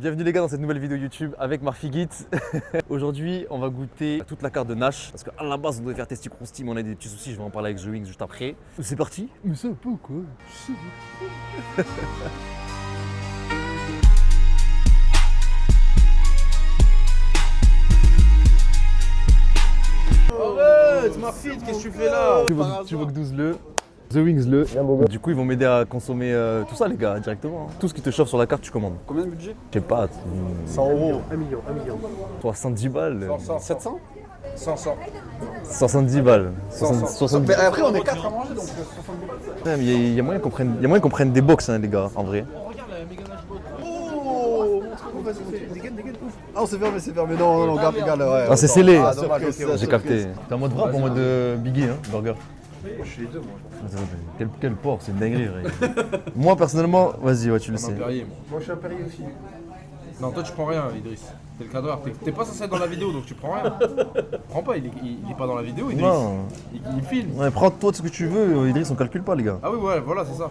Bienvenue les gars dans cette nouvelle vidéo YouTube avec Marfigit. Aujourd'hui on va goûter toute la carte de Nash parce qu'à la base on devait faire tester Crousty mais on a des petits soucis, je vais en parler avec The Wings juste après. C'est parti. Mais ça peut quoi. Arrête, Marfigit, qu'est-ce que tu fais là? Tu vois que 12 le. The Wings le. Du coup ils vont m'aider à consommer tout ça les gars directement. Tout ce qui te chauffe sur la carte tu commandes. Combien de budget? Je sais pas. 100 euros. 1 million. 70 balles. 700 500. 70 balles. 70. Mais après on est 4 à manger donc 70 balles. Il y a moyen qu'on prenne des box hein, les gars en vrai. Regarde la méga Nash Bot. Oh, vas-y, dégaine, ouf. Ah on s'est fermé, non, garde, ouais. Ah c'est scellé. Ah, surprise, J'ai capté. T'es en mode wrap ou en mode Biggie hein, burger? Je suis les deux moi. Quel porc, c'est une dinguerie. Moi personnellement, vas-y, ouais, tu le sais. Moi je suis un Perrier aussi. Non, toi tu prends rien, Idriss. T'es le cadreur. T'es pas censé être dans la vidéo donc tu prends rien. Prends pas, il est pas dans la vidéo, Idriss. Non. Il filme. Ouais, prends-toi ce que tu veux, Idriss, on calcule pas les gars. Ah oui, ouais, voilà, c'est ça.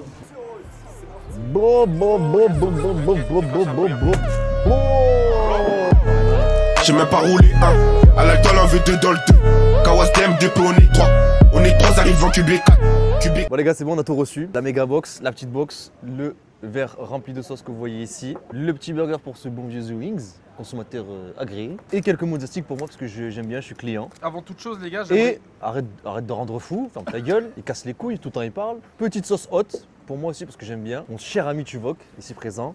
J'ai même pas roulé un. À l'alcool on veut 2 dans le 2. Kawas DM 2 on est 3. On est 3 arrive en cubé 4. Bon les gars, c'est bon, on a tout reçu. La méga box, la petite box, le verre rempli de sauce que vous voyez ici, le petit burger pour ce bon vieux The Wings, consommateur agréé, et quelques mozastiques pour moi parce que j'aime bien, je suis client. Avant toute chose, les gars, Et arrête de rendre fou, ferme ta gueule, il casse les couilles, tout le temps il parle. Petite sauce haute, pour moi aussi parce que j'aime bien. Mon cher ami Tuvok, ici présent,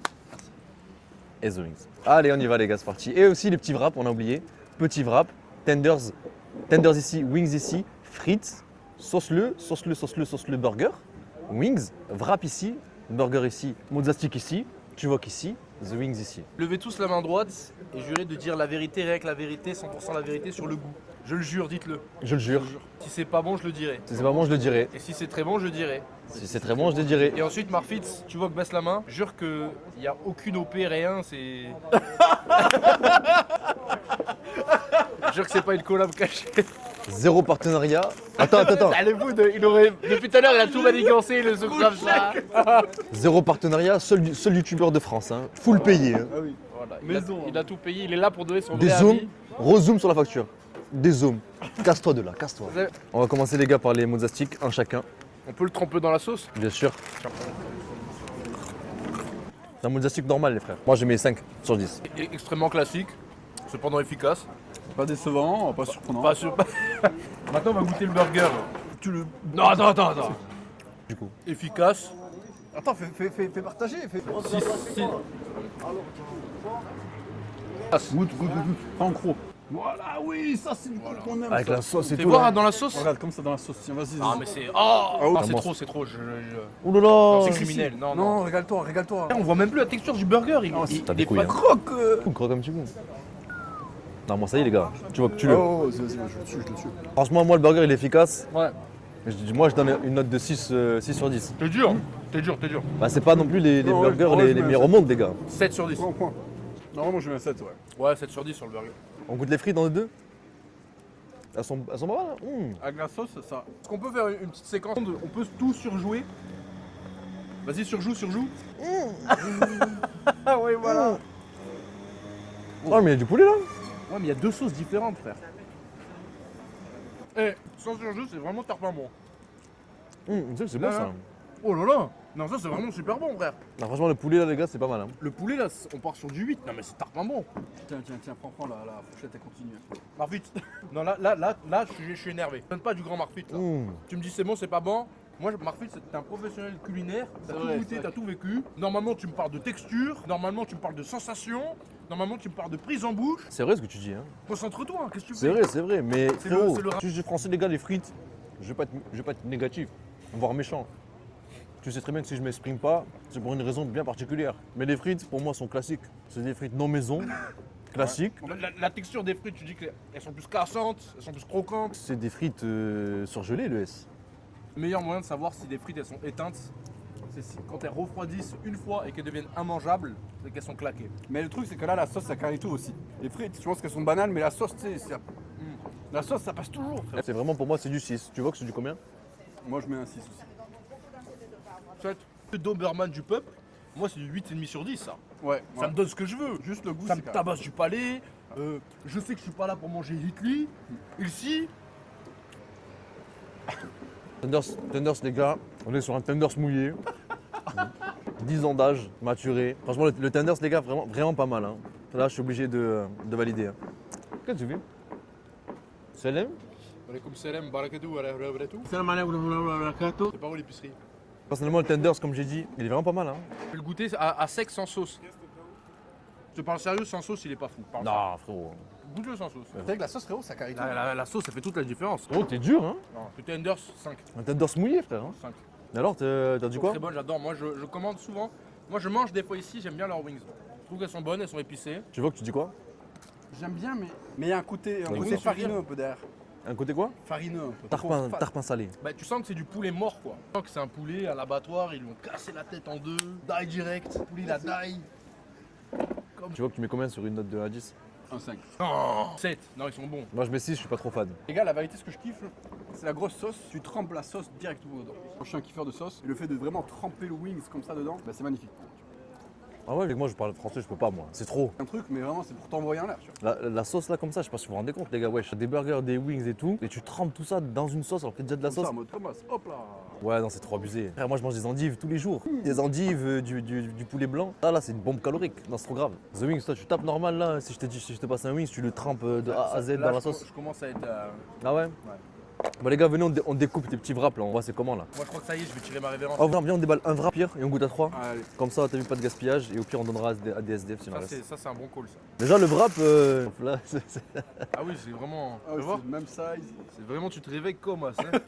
et The Wings. Allez, on y va les gars, c'est parti. Et aussi les petits wraps, on a oublié. Petit wrap, tenders ici, wings ici, frites, sauce le burger, wings, wrap ici, burger ici, mozzastic ici, Tuvok ici, The Wings ici. Levez tous la main droite et jurez de dire la vérité, rien que la vérité, 100% la vérité sur le goût. Je le jure, dites-le. Je le jure. Si c'est pas bon, je le dirai. Si c'est pas bon, je le dirai. Et si c'est très bon, je le dirai. Si c'est très bon, je le dirai. Et ensuite, Marfit, tu vois que baisse la main, jure qu'il n'y a aucune OP, rien, c'est... Jure que c'est pas une collab cachée. Zéro partenariat. Attends. Allez vous, il aurait... Depuis tout à l'heure, il a tout manigancé, le Socrate là. Zéro partenariat, seul youtubeur de France. Hein. Full payé. Hein. Ah oui. Voilà, il a tout payé, il est là pour donner son Des vrai zooms, avis. rezoom sur la facture. Des zooms. Casse-toi de là, casse-toi. Vous avez- On va commencer les gars par les mozzastiques, un chacun, On peut le tremper dans la sauce. bien sûr. C'est un mozzastic normal les frères. Moi j'ai mis 5 sur 10. Extrêmement classique, cependant efficace. Pas décevant, pas surprenant. Pas sûr. Maintenant, on va goûter le burger. Tu le... Non, attends. Du coup. Efficace. Attends, fais partager. Goûte. En gros. Voilà, oui, ça c'est du coup qu'on aime. Avec ça. la sauce et Fais tout. voir là. dans la sauce. Regarde comme ça dans la sauce. Tiens, vas-y. Ah, mais c'est. Oh, oui. c'est trop. Ouh là là. C'est criminel. Non. Non, régale-toi. On voit même plus la texture du burger. T'as Il des est couilles, pas hein. croque. Croque comme tu veux. Non, moi ça y est les gars. Tu vois que tu le. Oh, vas-y, je le tue. Franchement, moi le burger il est efficace. Ouais. Moi je donne une note de 6 sur 10. T'es dur. Bah c'est pas non plus les Non, ouais, burgers ouais, les je mets un meilleurs au monde les gars. 7 sur 10. Prends un point. Normalement, je mets un 7, ouais. Ouais, 7 sur 10 sur le burger. On goûte les frites dans les deux. Elles sont pas mal hein. Avec la sauce, ça. Est-ce qu'on peut faire une petite séquence on peut tout surjouer. Vas-y, surjoue. Ah ouais, voilà. Oh mais il y a du poulet là. Ouais, mais il y a deux sauces différentes, frère. Eh, sans surjou, c'est vraiment tarpin bon. Tu sais que c'est bon ça. Oh là là. Non, ça c'est vraiment super bon, frère. Non, franchement le poulet là les gars c'est pas mal hein. Le poulet là, on part sur du 8. Non mais c'est tarpin bon. Tiens, prends la fourchette et continue. Marfit. Non là, je suis énervé. Donne pas du grand Marfit là. Tu me dis c'est bon, c'est pas bon. Moi, Marfit, t'es un professionnel culinaire. T'as tout goûté, t'as tout vécu. Normalement, tu me parles de texture. Normalement, tu me parles de sensation. Normalement, tu me parles de prise en bouche. C'est vrai ce que tu dis hein. Concentre-toi, hein, qu'est-ce que tu C'est fais? vrai, mais C'est frérot, c'est le- tu sais français les gars les frites, je vais pas être négatif, voire méchant. Tu sais très bien que si je m'exprime pas, c'est pour une raison bien particulière. Mais les frites pour moi sont classiques. C'est des frites non maison, classiques. La texture des frites, tu dis qu'elles sont plus cassantes, elles sont plus croquantes. C'est des frites surgelées le S. Le meilleur moyen de savoir si des frites elles sont éteintes, c'est quand elles refroidissent une fois et qu'elles deviennent immangeables, c'est qu'elles sont claquées. Mais le truc, c'est que là, la sauce, ça carry tout aussi. Les frites, je pense qu'elles sont banales, mais la sauce, tu sais, la sauce, ça passe toujours, frère. C'est vraiment pour moi c'est du 6. Tu vois que c'est du combien? Moi, je mets un 6 aussi. 7. Le Doberman du peuple, moi c'est du 8,5 sur 10 ça. Ouais. Ça me donne ce que je veux. Juste le goût, Ça c'est me carré. tabasse du palais. Je sais que je suis pas là pour manger Hitler. Ici, Tenders, les gars, on est sur un Tenders mouillé. 10 ans d'âge, maturé. Franchement, le Tenders, les gars, vraiment pas mal. Hein. Là, je suis obligé de valider. Hein. Qu'est-ce que tu fais? Salem? Alaikum salam, barakadou, wa rahmatullahi. Salam alaikum wa rahmatullahi wa barakatuh. C'est pas où l'épicerie? Personnellement, le Tenders, comme j'ai dit, il est vraiment pas mal. Hein. Je vais le goûter à sec sans sauce. Je te parle sérieux, sans sauce, il est pas fou. Parle Non, frérot. Goûte-le sans sauce. C'est vrai que la sauce, frérot, ça carré tout. La sauce, ça fait toute la différence. Oh, t'es dur, hein? Non, le Tenders, 5. Un Tenders mouillé, frère. Hein. 5. Et alors, t'as dit quoi? Très bonne, j'adore. Moi, je commande souvent. Moi, je mange des fois ici, j'aime bien leurs wings. Je trouve qu'elles sont bonnes, elles sont épicées. Tu vois que tu dis quoi? J'aime bien, mais il y a un côté Oui, farineux un peu derrière. Un côté quoi? Farineux un peu. Tarpin salé. Bah, tu sens que c'est du poulet mort, quoi. Tu sens que c'est un poulet à l'abattoir, ils lui ont cassé la tête en deux. Die direct, le poulet, il a die. Tu vois que tu mets combien sur une note de 1 à 10? Un 5. Non, 7. Non, ils sont bons. Moi, je mets 6, je suis pas trop fan. Les gars, la vérité, ce que je kiffe, c'est la grosse sauce. Tu trempes la sauce directement dedans. Je suis un kiffeur de sauce. Et le fait de vraiment tremper le wings comme ça dedans, bah, c'est magnifique. Ah ouais, avec moi, je parle français, je peux pas, moi. C'est trop. Un truc, mais vraiment, c'est pour t'envoyer en l'air. Tu vois. La sauce là, comme ça, je sais pas si vous vous rendez compte, les gars. Ouais, des burgers, des wings et tout. Et tu trempes tout ça dans une sauce alors qu'il y a déjà de la Comme ça, sauce. en mode Thomas, hop là. Ouais, non, c'est trop abusé. Frère, moi, je mange des endives tous les jours. Des endives, du poulet blanc. Là, c'est une bombe calorique. Non, c'est trop grave. The Wings, toi, tu tapes normal là. Si je te passe un wings, tu le trempes de A à Z Là, dans la je sauce. Je commence à être. Ah ouais? Bon, les gars, venez, on découpe tes petits wraps là. On voit c'est comment là. Moi, je crois que ça y est, je vais tirer ma révérence. Oh, viens, on déballe un wrap pire et on goûte à 3. Allez. Comme ça, t'as vu, pas de gaspillage. Et au pire, on donnera à des SDF si on en reste. Ça, c'est un bon call, ça. Déjà, le wrap, là, Ah oui, c'est vraiment. Ah, Tu ouais, vois c'est le même size. C'est vraiment, tu te réveilles comme ça. Hein.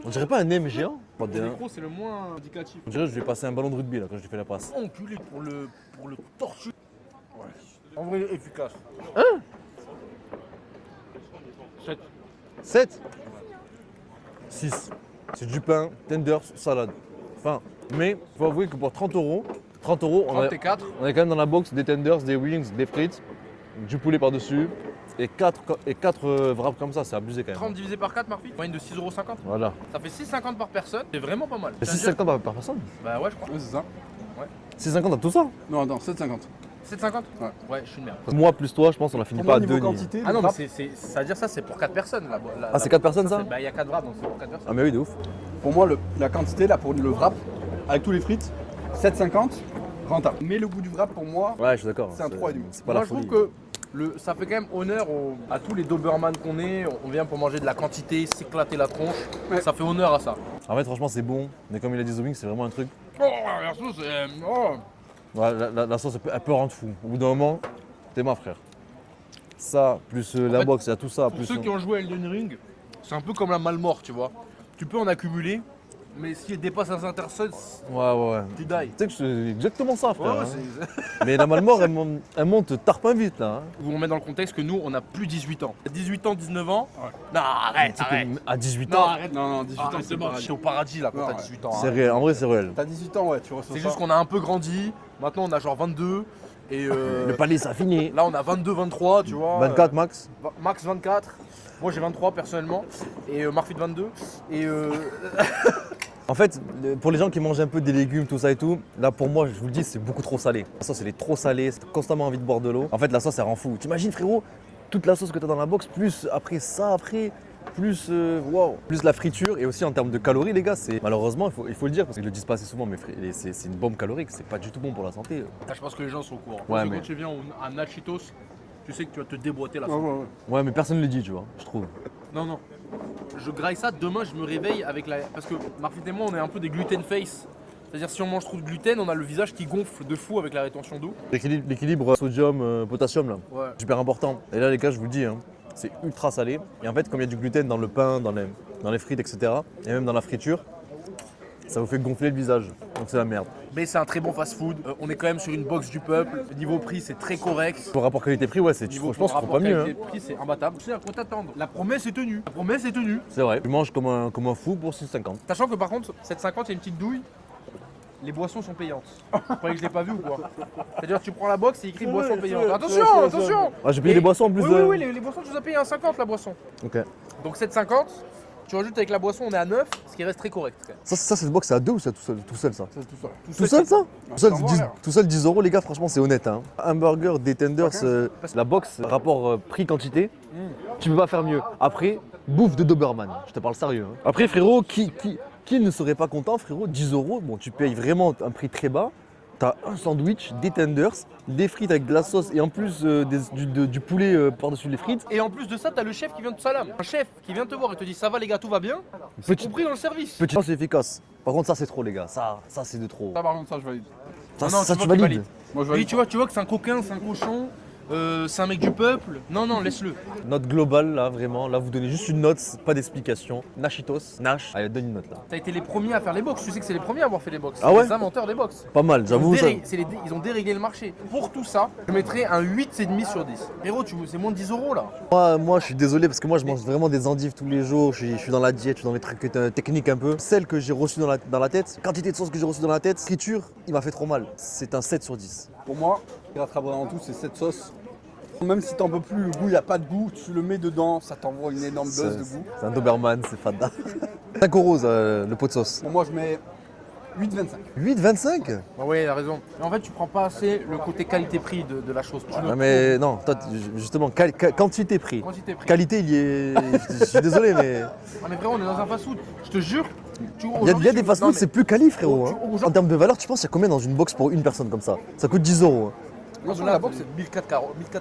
on dirait pas un M géant. Pas Le de- micro, c'est le moins indicatif. On dirait que je vais passer un ballon de rugby là quand je lui fais la passe. Enculé pour le torchu. Ouais. En vrai, efficace. 7. 7 6. C'est du pain, tenders, salade. Enfin, mais faut avouer que pour 30 euros, on a, 34. on est quand même dans la box des tenders, des wings, des frites, du poulet par-dessus et 4 wraps comme ça, c'est abusé quand même. 30 divisé par 4, Marfi. Moyenne de 6,50 €. Voilà. Ça fait 6,50 par personne. C'est vraiment pas mal. Et 6,50 par personne? Bah ouais, je crois. Ouais, c'est ça. 6,50 à tout ça? Non, attends, 7,50. 7,50 Ouais. Ouais, je suis une merde. Moi plus toi, je pense qu'on a fini Pour pas moi, à niveau 2 ni... quantité, Ah le non, mais wrap, ça veut dire ça, c'est pour 4 personnes. Ah, c'est 4 personnes ça? Bah, il y a 4 wraps, donc c'est pour 4 personnes. Ah mais oui, de ouf. pour moi, la quantité là pour le wrap, avec tous les frites, 7,50, rentable. Mais le goût du wrap, pour moi, Ouais, je suis d'accord. C'est un 3,5. C'est pas Moi, la je folie. trouve que ça fait quand même honneur à tous les Doberman qu'on est. On vient pour manger de la quantité, s'éclater la tronche. Ouais. Ça fait honneur à ça. En fait, franchement, c'est bon. Mais comme il a dit The Wings, c'est vraiment un truc. Oh, la sauce, c'est. Oh. Ouais, la sauce, elle peut rendre fou. Au bout d'un moment, t'es ma frère. Ça, plus la fait, box, il y a tout ça. Pour Plus ceux qui ont joué à Elden Ring, c'est un peu comme la malmort, tu vois. Tu peux en accumuler, mais si elle dépasse un certain seuil, Ouais. tu die. Tu sais que c'est exactement ça, frère. Ouais, hein. c'est- Mais la malmort, elle monte tarpin vite, là. hein. Où on met dans le contexte que nous, on a plus 18 ans. 18 ans, 19 ans. Non, arrête, Tu sais que arrête. à 18 Non, ans, arrête. non, 18 ans, Arrête, c'est c'est mort, pas je suis au paradis là quand Non, t'as ouais. 18 ans. c'est hein. réel. En vrai, c'est réel. T'as 18 ans, ouais, tu reçois C'est ça. juste qu'on a un peu grandi. Maintenant, on a genre 22. Et Le palais, ça a fini. là, on a 22, 23, tu vois. 24 max. Max 24. Moi, j'ai 23 personnellement. Et Marfit 22. Et En fait, pour les gens qui mangent un peu des légumes, tout ça et tout, là pour moi, je vous le dis, c'est beaucoup trop salé. La sauce, elle est trop salée, c'est constamment envie de boire de l'eau. En fait, la sauce, elle rend fou. T'imagines, frérot, toute la sauce que t'as dans la box, plus après ça, plus, wow. Plus la friture. Et aussi en termes de calories, les gars, c'est malheureusement, il faut le dire, parce qu'ils le disent pas assez souvent, mais c'est une bombe calorique, c'est pas du tout bon pour la santé. je pense que les gens sont au courant. Ouais, Parce que mais- quand tu viens à Nachitos, tu sais que tu vas te déboîter la Ouais, sauce. ouais, ouais. Ouais, mais personne ne le dit, tu vois, je trouve. Non. Je graille ça, demain je me réveille avec la. Parce que Marfit et moi on est un peu des gluten face. C'est-à-dire si on mange trop de gluten, on a le visage qui gonfle de fou avec la rétention d'eau. L'équilibre sodium, potassium, là, Ouais. super important. Et là, les gars, je vous le dis, hein, c'est ultra salé. Et en fait, comme il y a du gluten dans le pain, dans les frites, etc., et même dans la friture, ça vous fait gonfler le visage. Donc c'est la merde. Mais c'est un très bon fast-food. On est quand même sur une box du peuple. Niveau prix, c'est très correct. Pour rapport qualité-prix, ouais, je pense qu'il faut pas mieux. Hein. Prix, c'est imbattable. Tu sais à quoi t'attendre. La promesse est tenue. La promesse est tenue. C'est vrai. Tu manges comme un fou pour 6,50. Sachant que par contre, 7,50, il y a une petite douille. Les boissons sont payantes. Vous croyez que je l'ai pas vu ou quoi? C'est-à-dire tu prends la box, c'est écrit boisson payante. Attention, attention. Ah, j'ai payé Et- les boissons en plus. Oui, les boissons, tu nous as payé à 50 la boisson. Ok. Donc 7,50. Tu rajoutes avec la boisson, on est à 9, ce qui reste très correct. Quand même. Ça cette box, c'est à 2 ou c'est tout seul ça? C'est tout seul. Tout seul ça? Tout seul, t'envoie 10, rien. tout seul 10 euros les gars, franchement c'est honnête hein. Un burger, des tenders, la box, rapport prix-quantité, tu peux pas faire mieux. Après, bouffe de Doberman, je te parle sérieux. Hein. Après frérot, qui ne serait pas content frérot, 10 euros, bon tu payes vraiment un prix très bas. T'as un sandwich, des tenders, des frites avec de la sauce et en plus du poulet par-dessus les frites. Et en plus de ça, t'as le chef qui vient de salam. Un chef qui vient te voir et te dit ça va les gars, tout va bien. C'est Petit- compris dans le service. Petit c'est efficace. Par contre ça c'est trop les gars, ça c'est de trop. Ça, par contre, ça, je valide. Ça, Non, ça, tu tu vois qu'il valides. valide. Moi, je Oui, valide. tu vois que c'est un coquin, c'est un cochon, c'est un mec du peuple. Non, laisse-le. Note globale là vraiment, là vous donnez juste une note, pas d'explication. Nachitos, Nash, allez donne une note là. T'as été les premiers à faire les box. Tu sais que c'est les premiers à avoir fait les box. Ah ouais Les inventeurs des box. Pas mal, j'avoue ça. Ils ont déréglé le marché. Pour tout ça, je mettrais un 8,5 sur 10. Héros, c'est moins de 10 euros là. Moi je suis désolé parce que moi je mange vraiment des endives tous les jours, je suis dans la diète, je suis dans les trucs techniques un peu. Celle que j'ai reçue dans la tête, quantité de sauce que j'ai reçue dans la tête, friture, il m'a fait trop mal. C'est un 7 sur 10. Pour moi, il rattrape vraiment tout, c'est cette sauce. Même si t'en peux plus, le goût, il n'y a pas de goût, tu le mets dedans, ça t'envoie une énorme dose de goût. C'est un Doberman, c'est fada. 5 euros le pot de sauce. Pour moi, je mets 8,25. 8,25 Ah ouais, il a raison. Mais en fait, tu prends pas assez le côté qualité-prix de la chose. Tu le Non mais non, toi, justement, quantité prix. Quantité prix. Qualité il y est. Je suis désolé mais. Ah mais frérot, on est dans un fast-food. Je te jure. Il y a des fast-food, c'est plus quali frérot. Hein. aujourd'hui- En termes de valeur, tu penses qu'il y a combien dans une box pour une personne comme ça? Ça coûte 10 euros. Hein. La box, c'est 1004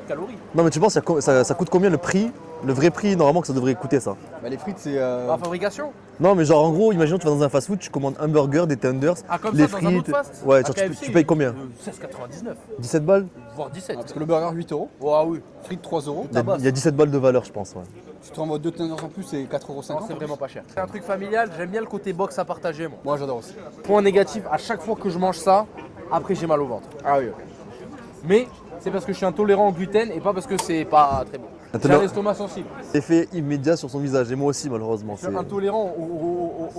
calories. Non mais tu penses ça coûte combien le prix? Le vrai prix normalement que ça devrait coûter ça. Bah, les frites, c'est. La fabrication. Non mais genre en gros, imaginons tu vas dans un fast-food, tu commandes un burger, des tenders, Ah, comme les ça, dans un autre frites. fast Ouais, À genre, KFC, tu payes combien? 16,99. 17 balles? Voire 17. parce que le burger, 8 euros. Ouais, oui. Frites, 3 euros. Il y a 17 balles de valeur je pense. Ouais. Tu te renvoies 2 tenders en plus, c'est 4,50 euros. Non, c'est vraiment pas cher. C'est un truc familial, j'aime bien le côté box à partager, moi. Moi, j'adore aussi. Point négatif, à chaque fois que je mange ça, après j'ai mal au ventre. Ah oui. Mais c'est parce que je suis intolérant au gluten et pas parce que c'est pas très bon. J'ai un Intolérant- estomac sensible. Effet immédiat sur son visage et moi aussi malheureusement. Je suis intolérant au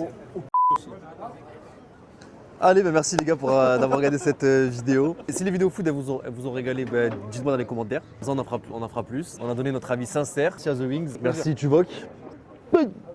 Allez, bah merci les gars pour d'avoir regardé cette vidéo. Et si les vidéos food elles vous ont régalé, bah, dites-moi dans les commentaires. On en fera plus. On a donné notre avis sincère. Merci à The Wings. Merci Tuvok.